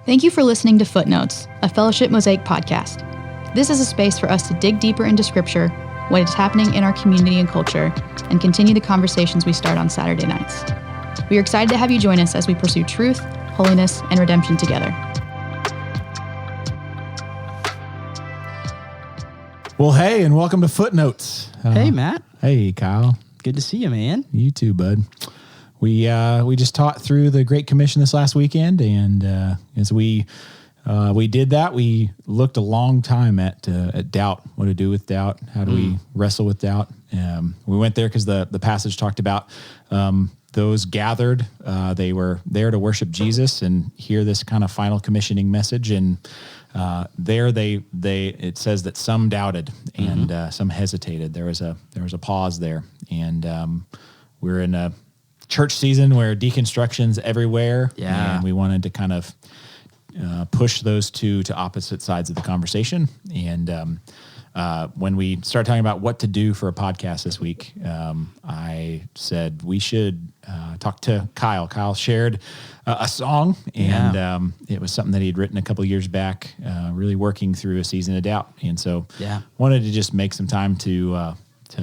Thank you for listening to Footnotes, a Fellowship Mosaic podcast. This is a space for us to dig deeper into Scripture, what is happening in our community and culture, and continue the conversations we start on Saturday nights. We are excited to have you join us as we pursue truth, holiness, and redemption together. Well, hey, and welcome to Footnotes. Hey, Matt. Hey, Kyle. Good to see you, man. You too, bud. We just taught through the Great Commission this last weekend, and as we did that, we looked a long time at doubt, what to do with doubt, how do we wrestle with doubt. We went there because the passage talked about those gathered. They were there to worship Jesus and hear this kind of final commissioning message, and it says that some doubted and some hesitated. There was a pause there, and we're in a church season where deconstruction's everywhere. Yeah. And we wanted to kind of push those two to opposite sides of the conversation. And when we started talking about what to do for a podcast this week, I said we should talk to Kyle. Kyle shared a song, and it was something that he'd written a couple years back, really working through a season of doubt. And so wanted to just make some time to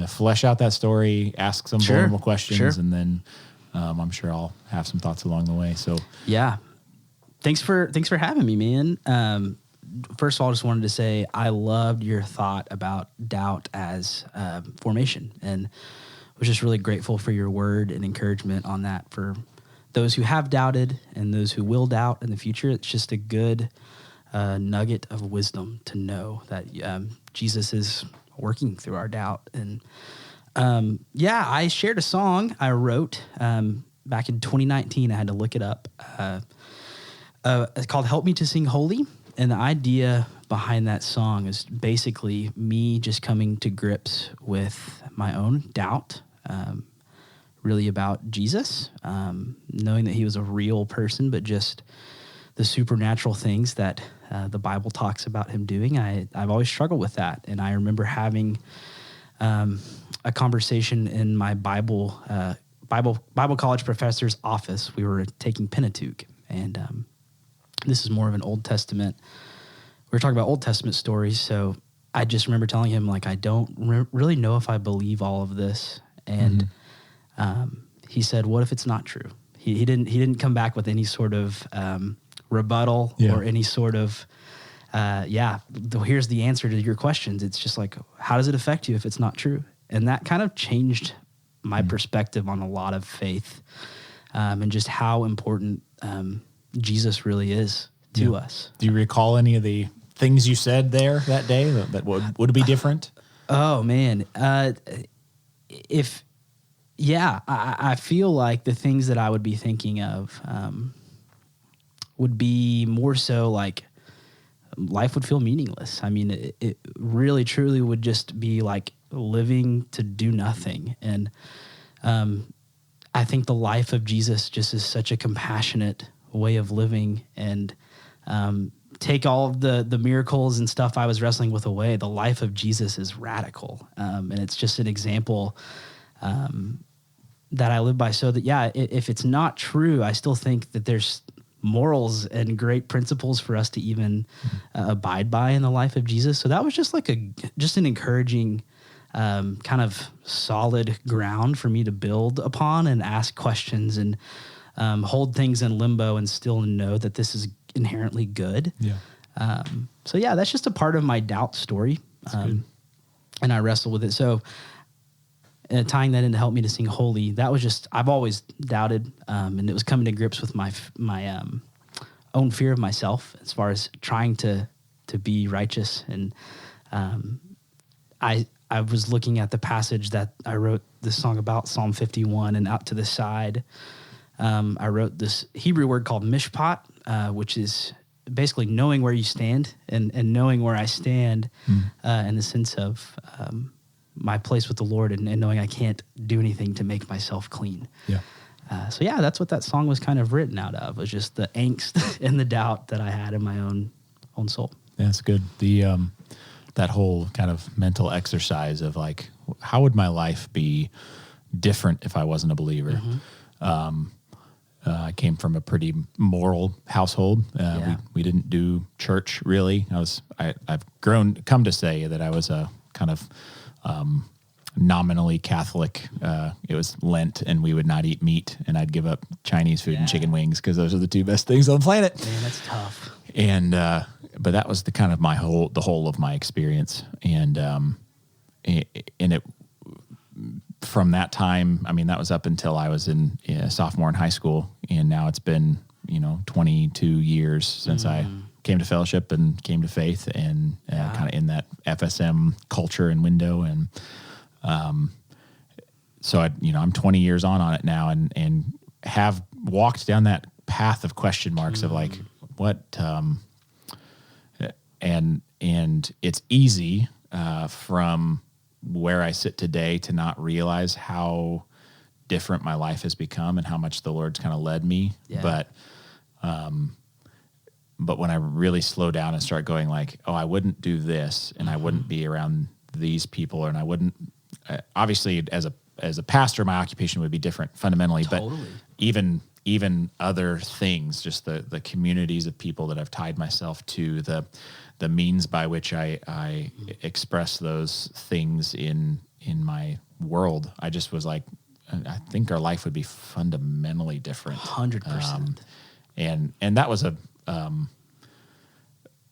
flesh out that story, ask some vulnerable questions, and then I'm sure I'll have some thoughts along the way. So thanks for having me, man. First of all, I just wanted to say I loved your thought about doubt as formation, and was just really grateful for your word and encouragement on that for those who have doubted and those who will doubt in the future. It's just a good nugget of wisdom to know that Jesus is working through our doubt. And I shared a song I wrote back in 2019. I had to look it up. It's called Help Me to Sing Holy. And the idea behind that song is basically me just coming to grips with my own doubt, really about Jesus, knowing that he was a real person, but just the supernatural things that the Bible talks about him doing. I've always struggled with that. And I remember having a conversation in my Bible college professor's office. We were taking Pentateuch, and this is more of an Old Testament. We were talking about Old Testament stories, so I just remember telling him, like, I don't really know if I believe all of this. And he said, "What if it's not true?" He didn't come back with any sort of rebuttal or any sort of here's the answer to your questions. It's just like, how does it affect you if it's not true? And that kind of changed my perspective on a lot of faith, and just how important Jesus really is to us. Do you recall any of the things you said there that day that would be different? Oh man. I feel like the things that I would be thinking of would be more so like life would feel meaningless. I mean, it really truly would just be like living to do nothing. And I think the life of Jesus just is such a compassionate way of living, and take all of the miracles and stuff I was wrestling with away. The life of Jesus is radical, and it's just an example that I live by. So that if it's not true, I still think that there's morals and great principles for us to even abide by in the life of Jesus. So that was just like an encouraging kind of solid ground for me to build upon and ask questions and hold things in limbo and still know that this is inherently good. That's just a part of my doubt story. And I wrestle with it. So tying that into Help Me to Sing Holy, that was just, I've always doubted, and it was coming to grips with my own fear of myself as far as trying to be righteous. And I was looking at the passage that I wrote this song about, Psalm 51, and out to the side, I wrote this Hebrew word called mishpat, which is basically knowing where you stand and knowing where I stand in the sense of my place with the Lord and knowing I can't do anything to make myself clean. That's what that song was kind of written out of, was just the angst and the doubt that I had in my own soul. Yeah, that's good. That whole kind of mental exercise of like, how would my life be different if I wasn't a believer? I came from a pretty moral household. We didn't do church really. I've come to say that I was a kind of nominally Catholic. It was Lent, and we would not eat meat, and I'd give up Chinese food and chicken wings because those are the two best things on the planet. Man, that's tough. And but that was the kind of the whole of my experience, and it from that time. I mean, that was up until I was in sophomore in high school, and now it's been 22 years since I came to fellowship and came to faith, and kind of in that FSM culture and window, and so I'm 20 years on it now, and have walked down that path of question marks of like what, and it's easy from where I sit today to not realize how different my life has become and how much the Lord's kind of led me. Yeah. But when I really slow down and start going like, oh, I wouldn't do this, and I wouldn't be around these people, and I wouldn't, obviously as a pastor, my occupation would be different fundamentally, totally. But even other things, just the communities of people that I've tied myself to, the means by which I express those things in my world, I just was like, I think our life would be fundamentally different. 100%. And that was an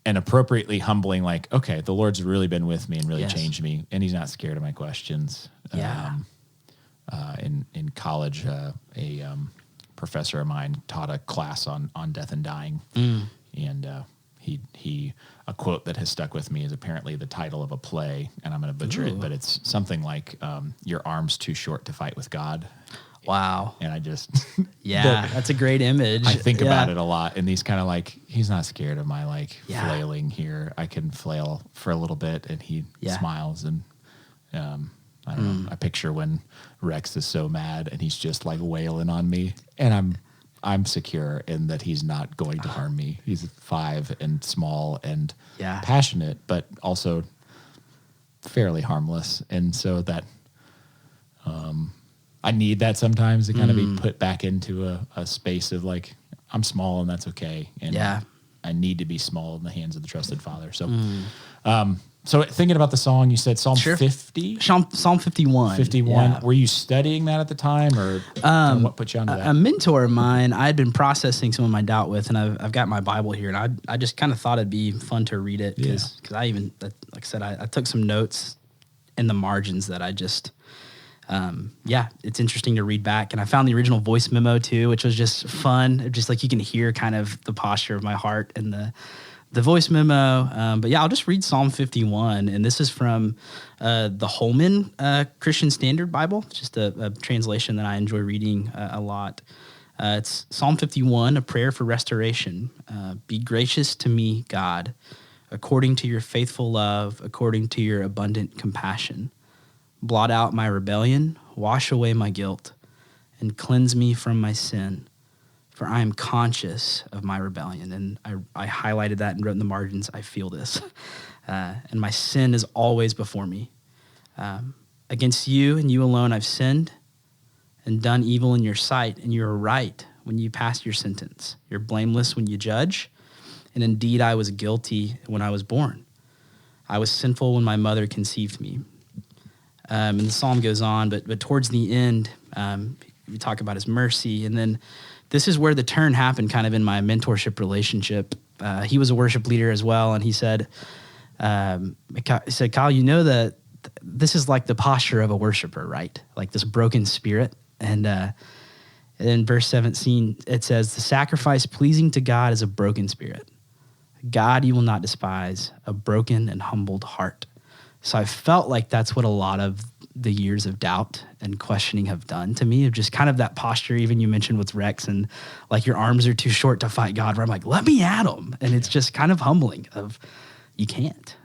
appropriately humbling, like, okay, the Lord's really been with me and really changed me, and he's not scared of my questions. Yeah. In college, a professor of mine taught a class on death and dying, and he a quote that has stuck with me is apparently the title of a play, and I'm going to butcher it, but it's something like "Your arm's too short to fight with God." Wow. And I just that's a great image. I think about it a lot, and he's kind of like, he's not scared of my flailing here. I can flail for a little bit, and he smiles, and I don't know. I picture when Rex is so mad and he's just like wailing on me, and I'm secure in that he's not going to harm me. He's 5 and small and passionate, but also fairly harmless. And so that I need that sometimes to kind of be put back into a space of like, I'm small and that's okay. And I need to be small in the hands of the trusted Father. So, so thinking about the song, you said Psalm 50? Psalm 51. 51. Yeah. Were you studying that at the time, or what put you onto that? A mentor of mine, I had been processing some of my doubt with, and I've got my Bible here, and I just kind of thought it'd be fun to read it because I even, like I said, I took some notes in the margins that I just, it's interesting to read back. And I found the original voice memo too, which was just fun. Just like you can hear kind of the posture of my heart and the voice memo. But I'll just read Psalm 51. And this is from the Holman Christian Standard Bible, just a translation that I enjoy reading a lot. It's Psalm 51, a prayer for restoration. Be gracious to me, God, according to your faithful love, according to your abundant compassion. Blot out my rebellion, wash away my guilt, and cleanse me from my sin. For I am conscious of my rebellion. And I highlighted that and wrote in the margins, I feel this. And my sin is always before me. Against you and you alone I've sinned and done evil in your sight, and you are right when you pass your sentence. You're blameless when you judge, and indeed I was guilty when I was born. I was sinful when my mother conceived me. And the psalm goes on, but towards the end, we talk about his mercy, and then this is where the turn happened kind of in my mentorship relationship. He was a worship leader as well, and he said, Kyle, you know that this is like the posture of a worshiper, right? Like this broken spirit. And in verse 17, it says, the sacrifice pleasing to God is a broken spirit. God you will not despise, a broken and humbled heart. So I felt like that's what a lot of the years of doubt and questioning have done to me, of just kind of that posture, even you mentioned with Rex, and like your arms are too short to fight God, where I'm like, let me at him. And it's just kind of humbling of you can't.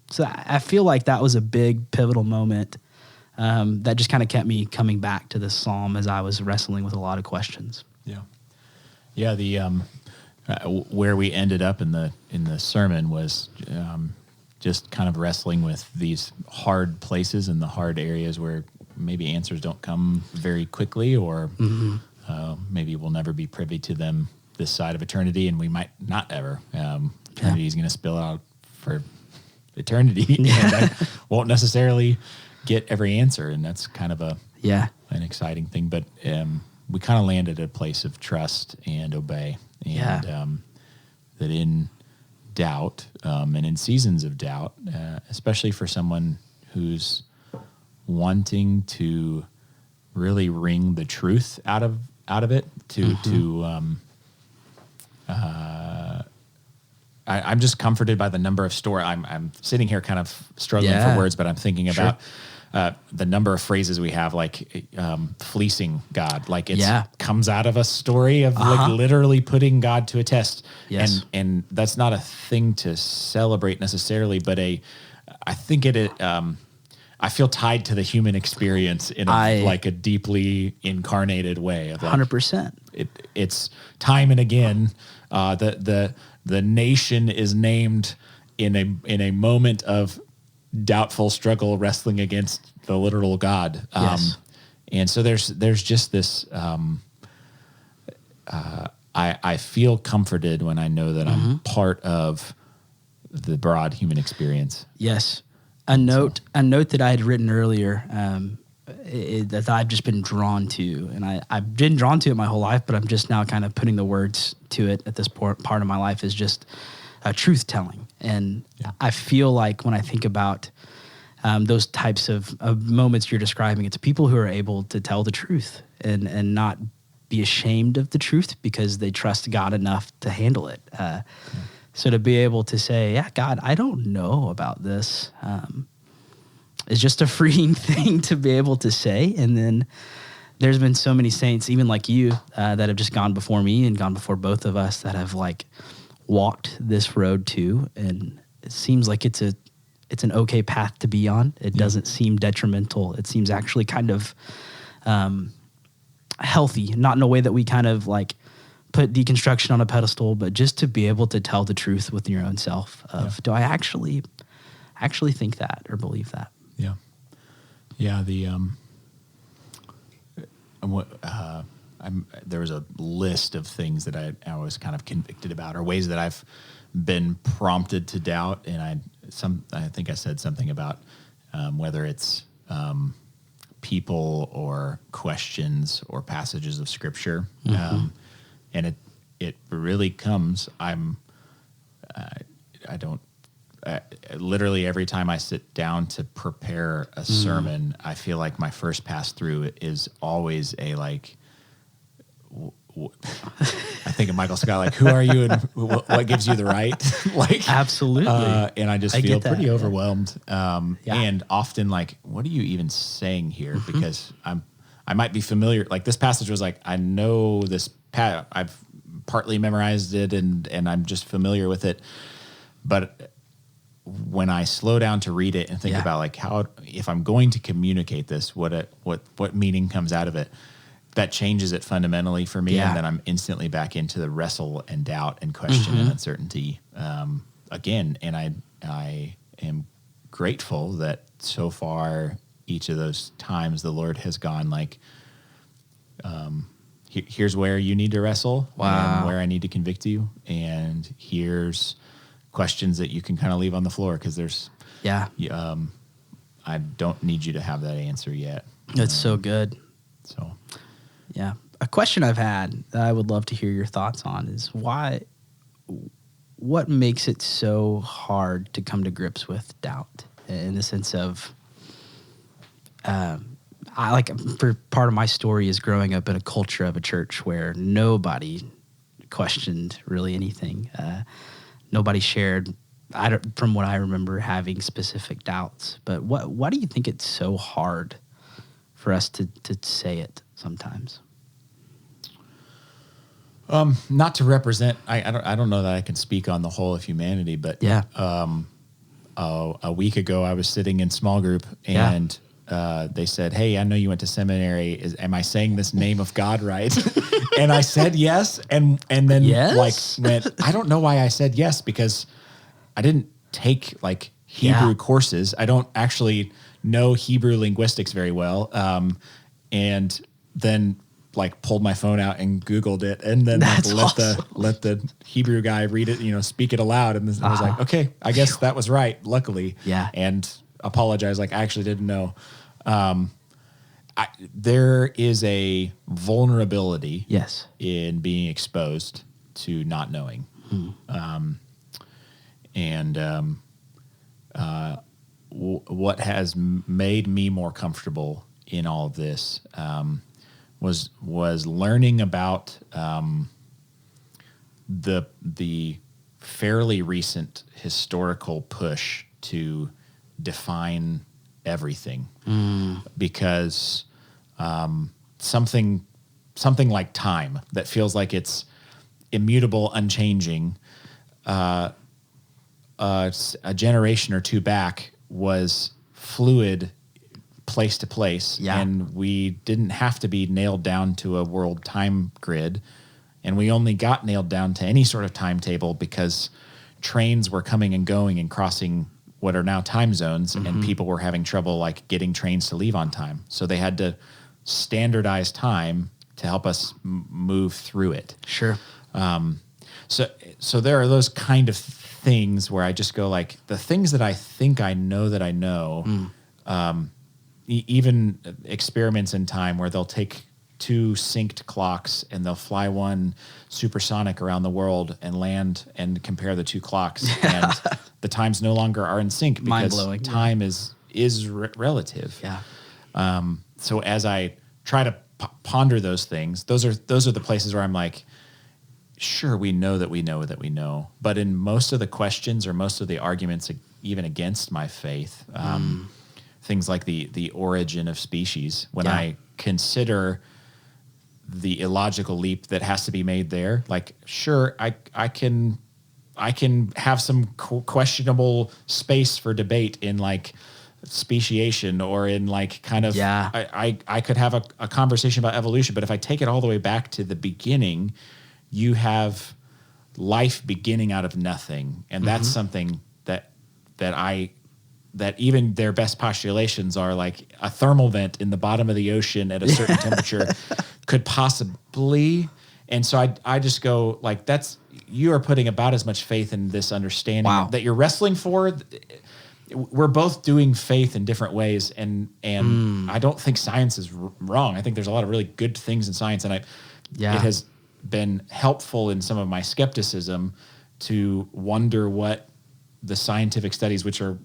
So I feel like that was a big pivotal moment that just kind of kept me coming back to this psalm as I was wrestling with a lot of questions. Yeah. The where we ended up in the sermon was just kind of wrestling with these hard places and the hard areas where maybe answers don't come very quickly, or maybe we'll never be privy to them this side of eternity, and we might not ever. Eternity is going to spill out for eternity, and I won't necessarily get every answer, and that's kind of an exciting thing. But we kind of landed at a place of trust and obey, and that in doubt and in seasons of doubt, especially for someone who's wanting to really wring the truth out of it, I'm just comforted by the number of stories. I'm sitting here kind of struggling for words, but I'm thinking about the number of phrases we have, like fleecing God, like it comes out of a story of like literally putting God to a test. Yes. And that's not a thing to celebrate necessarily, but I think I feel tied to the human experience in a deeply incarnated way. Of 100%. It's time and again, the nation is named in a moment of doubtful struggle, wrestling against the literal God. And so there's just this. I feel comforted when I know that I'm part of the broad human experience. Yes. A note that I had written earlier that I've just been drawn to, and I've been drawn to it my whole life, but I'm just now kind of putting the words to it at this part of my life, is just truth telling. And I feel like when I think about those types of moments you're describing, it's people who are able to tell the truth and not be ashamed of the truth because they trust God enough to handle it. So to be able to say, yeah, God, I don't know about this, is just a freeing thing to be able to say. And then there's been so many saints, even like you, that have just gone before me and gone before both of us, that have like walked this road too. And it seems like it's an okay path to be on. It doesn't seem detrimental. It seems actually kind of healthy, not in a way that we kind of like put deconstruction on a pedestal, but just to be able to tell the truth with your own self of, do I actually think that or believe that? Yeah. Yeah. There was a list of things that I was kind of convicted about, or ways that I've been prompted to doubt. And I think I said something about whether it's people or questions or passages of Scripture. And it really comes. Literally every time I sit down to prepare a sermon, I feel like my first pass through is always a like. I think of Michael Scott, like, who are you and what gives you the right? Like, absolutely. And I just feel pretty overwhelmed. And often like, what are you even saying here? Because I might be familiar. Like this passage was like, I know this. I've partly memorized it and I'm just familiar with it. But when I slow down to read it and think about like how, if I'm going to communicate this, what meaning comes out of it, that changes it fundamentally for me. And then I'm instantly back into the wrestle and doubt and question and uncertainty again. And I am grateful that so far each of those times the Lord has gone like, here's where you need to wrestle and where I need to convict you. And here's questions that you can kind of leave on the floor. Cause there's, I don't need you to have that answer yet. That's so good. So, yeah. A question I've had that I would love to hear your thoughts on is what makes it so hard to come to grips with doubt, in the sense of, for part of my story is growing up in a culture of a church where nobody questioned really anything. Nobody shared, from what I remember, having specific doubts. But why do you think it's so hard for us to say it sometimes? Not to represent, I don't know that I can speak on the whole of humanity, but a week ago I was sitting in small group and they said, "Hey, I know you went to seminary. Am I saying this name of God right?" And I said yes, and then went. I don't know why I said yes, because I didn't take like Hebrew courses. I don't actually know Hebrew linguistics very well, and then like pulled my phone out and Googled it, and then like let the Hebrew guy read it, speak it aloud. And I was like, okay, I guess that was right. Luckily. Yeah. And apologize. Like I actually didn't know. There is a vulnerability Yes. in being exposed to not knowing. What has made me more comfortable in all of this was learning about the fairly recent historical push to define everything, because something like time that feels like it's immutable, unchanging, a generation or two back was fluid place to place, and we didn't have to be nailed down to a world time grid, and we only got nailed down to any sort of timetable because trains were coming and going and crossing what are now time zones, and people were having trouble like getting trains to leave on time. So they had to standardize time to help us move through it. Sure. So there are those kind of things where I just go like, the things that I think I know that I know, even experiments in time where they'll take two synced clocks and they'll fly one supersonic around the world and land and compare the two clocks, and the times no longer are in sync because time is relative. Yeah. So as I try to ponder those things, those are the places where I'm like, sure, we know that we know that we know, but in most of the questions or most of the arguments, even against my faith, things like the origin of species, when I consider the illogical leap that has to be made there, like, sure, I can have some questionable space for debate in like speciation or in like kind of, I could have a conversation about evolution, but if I take it all the way back to the beginning, you have life beginning out of nothing. And that's something that even their best postulations are like a thermal vent in the bottom of the ocean at a certain temperature could possibly. And so I just go like, you are putting about as much faith in this understanding that you're wrestling for. We're both doing faith in different ways. And I don't think science is wrong. I think there's a lot of really good things in science. And it has been helpful in some of my skepticism to wonder what the scientific studies, which are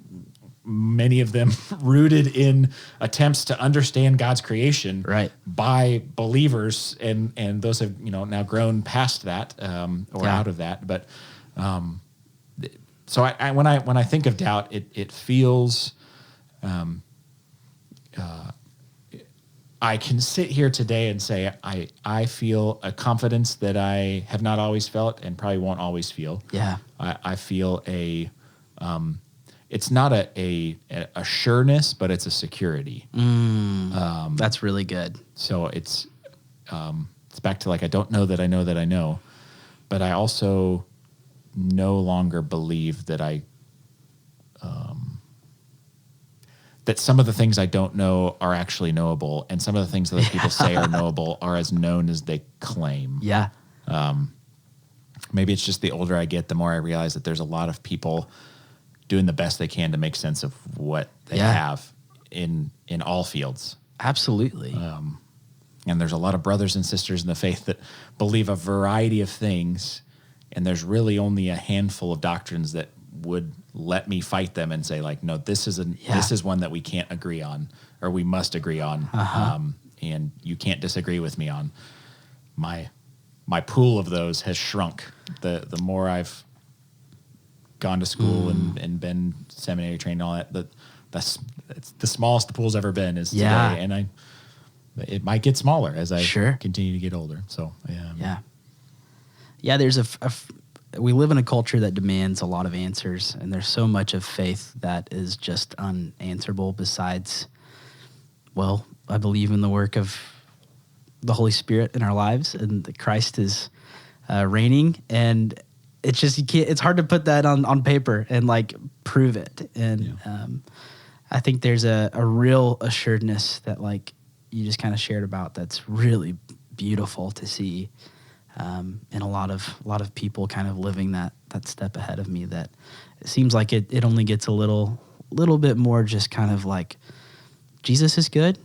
many of them rooted in attempts to understand God's creation by believers, and those have now grown past that or out of that. But so when I think of doubt, it feels I can sit here today and say I feel a confidence that I have not always felt and probably won't always feel. Yeah, I feel it's not a sureness, but it's a security. That's really good. So it's back to like, I don't know that I know that I know, but I also no longer believe that that some of the things I don't know are actually knowable, and some of the things that people say are knowable are as known as they claim. Yeah. Maybe it's just the older I get, the more I realize that there's a lot of people doing the best they can to make sense of what they have in all fields. Absolutely. And there's a lot of brothers and sisters in the faith that believe a variety of things, and there's really only a handful of doctrines that would let me fight them and say like, no, this is one that we can't agree on, or we must agree on, and you can't disagree with me on. My pool of those has shrunk. The more I've gone to school and been seminary trained and all that, that's the smallest the pool's ever been is today. And it might get smaller as I continue to get older. So there's we live in a culture that demands a lot of answers, and there's so much of faith that is just unanswerable besides, well, I believe in the work of the Holy Spirit in our lives, and that Christ is reigning, and it's just, it's hard to put that on paper and like prove it. And I think there's a real assuredness that like you just kind of shared about that's really beautiful to see, and a lot of people kind of living that step ahead of me. That it seems like it only gets a little bit more just kind of like, Jesus is good,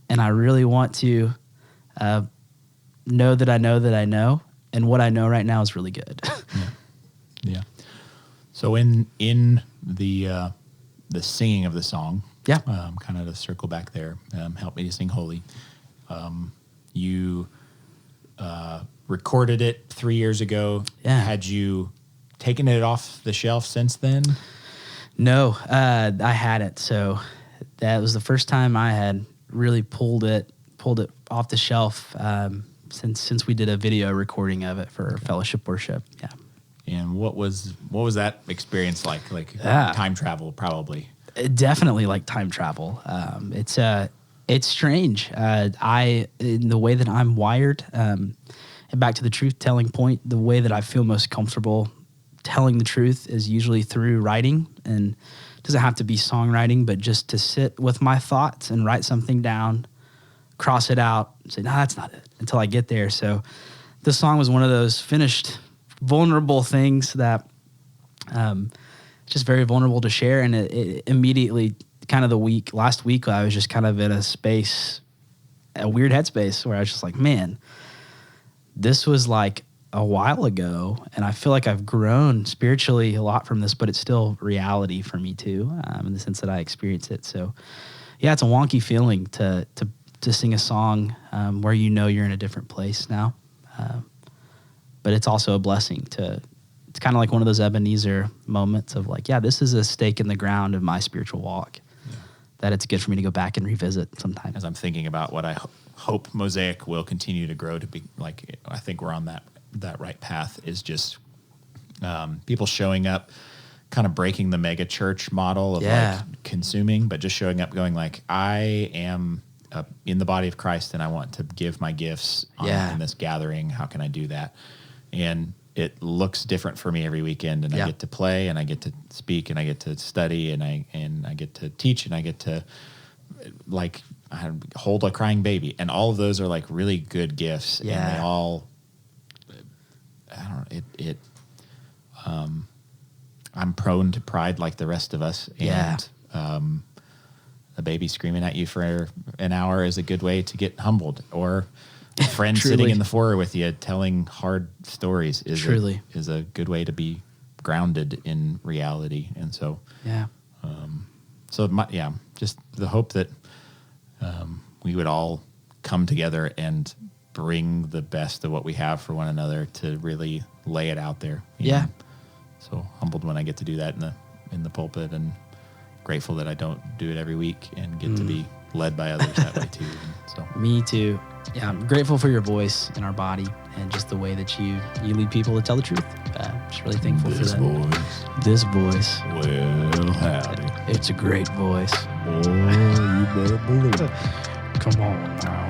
and I really want to know that I know that I know, and what I know right now is really good. Yeah. So in the singing of the song, kind of to circle back there, Help Me to Sing Holy. You recorded it 3 years ago. Yeah. Had you taken it off the shelf since then? No, I hadn't. So that was the first time I had really pulled it off the shelf since we did a video recording of it for fellowship worship. Yeah. And what was that experience like? Like time travel, probably. Definitely like time travel. It's strange. In the way that I'm wired, and back to the truth telling point, the way that I feel most comfortable telling the truth is usually through writing, and it doesn't have to be songwriting, but just to sit with my thoughts and write something down, cross it out, and say, no, that's not it, until I get there. So this song was one of those finished, vulnerable things that just very vulnerable to share. And it immediately, kind of last week, I was just kind of in a weird headspace where I was just like, man, this was like a while ago, and I feel like I've grown spiritually a lot from this, but it's still reality for me too, in the sense that I experience it. So yeah, it's a wonky feeling to sing a song where you know you're in a different place now. But it's also a blessing it's kind of like one of those Ebenezer moments of like, yeah, this is a stake in the ground of my spiritual walk that it's good for me to go back and revisit sometimes. As I'm thinking about what I hope Mosaic will continue to grow to be, like, I think we're on that right path, is just people showing up, kind of breaking the mega church model of like consuming, but just showing up going like, I am in the body of Christ and I want to give my gifts in this gathering. How can I do that? And it looks different for me every weekend, and I get to play, and I get to speak, and I get to study, and I get to teach, and I get to like hold a crying baby, and all of those are like really good gifts, and they all, I'm prone to pride like the rest of us, and a baby screaming at you for an hour is a good way to get humbled, or a friend sitting in the foyer with you telling hard stories is a good way to be grounded in reality. And so, just the hope that we would all come together and bring the best of what we have for one another to really lay it out there. Yeah. So humbled when I get to do that in the pulpit, and grateful that I don't do it every week and get to be led by others that way too. And so me too. Yeah, I'm grateful for your voice in our body and just the way that you lead people to tell the truth. Just really thankful for that. This voice. Well, howdy. It's a great voice. Oh, you better believe it. Come on now.